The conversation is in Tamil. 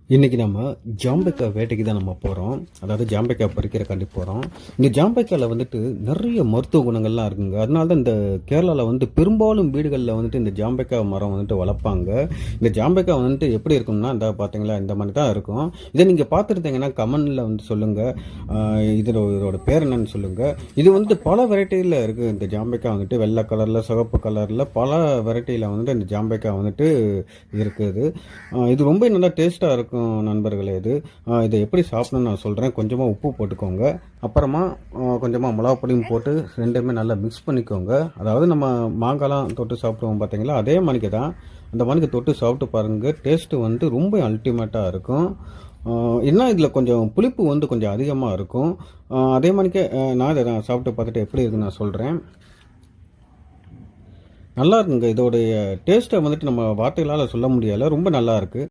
இன்னைக்கு நம்ம ஜாம்பேக்காய் வேட்டைக்கு தான் நம்ம போகிறோம். அதாவது ஜாம்பேக்காய் பறிக்கிறக்காண்டி போகிறோம். இந்த ஜாம்பேக்காயில் வந்துட்டு நிறைய மருத்துவ குணங்கள்லாம் இருக்குங்க. அதனால தான் இந்த கேரளாவில் வந்து பெரும்பாலும் வீடுகளில் வந்துட்டு இந்த ஜாம்பேக்காய் மரம் வந்துட்டு வளர்ப்பாங்க. இந்த ஜாம்பேக்காய் வந்துட்டு எப்படி இருக்கும்னா, இந்த பார்த்தீங்களா இந்த மாதிரி தான் இருக்கும். இதை நீங்கள் பார்த்துருந்தீங்கன்னா கமெண்டில் வந்து சொல்லுங்கள். இதோட பேர் என்னன்னு சொல்லுங்கள். இது வந்துட்டு பல வெரைட்டியில் இருக்குது. இந்த ஜாம்பேக்காய் வந்துட்டு வெள்ளை கலரில், சிவப்பு கலரில் பல வெரைட்டியில் வந்துட்டு இந்த ஜாம்பேக்காய் வந்துட்டு இருக்குது. இது ரொம்ப நல்லா டேஸ்ட்டாக இருக்கும் நண்பர்களே. இதை எப்படி சாப்பிடணும்னு நான் சொல்கிறேன். கொஞ்சமாக உப்பு போட்டுக்கோங்க. அப்புறமா கொஞ்சமாக மிளகா பொடியும் போட்டு ரெண்டுமே நல்லா மிக்ஸ் பண்ணிக்கோங்க. அதாவது நம்ம மாங்காய்லாம் தொட்டு சாப்பிடுவோம் பார்த்தீங்களா, அதே மாதிரிக்கு தான் அந்த மாதிரிக்கு தொட்டு சாப்பிட்டு பாருங்கள். டேஸ்ட்டு வந்து ரொம்ப அல்டிமேட்டாக இருக்கும். என்ன இதில் கொஞ்சம் புளிப்பு வந்து கொஞ்சம் அதிகமாக இருக்கும். அதே மாதிரிக்கே நான் சாப்பிட்டு பார்த்துட்டு எப்படி இருக்குன்னு நான் சொல்கிறேன். நல்லா இருக்குங்க. இதோடைய டேஸ்ட்டை வந்துட்டு நம்ம வார்த்தைகளால் சொல்ல முடியலை. ரொம்ப நல்லா இருக்குது.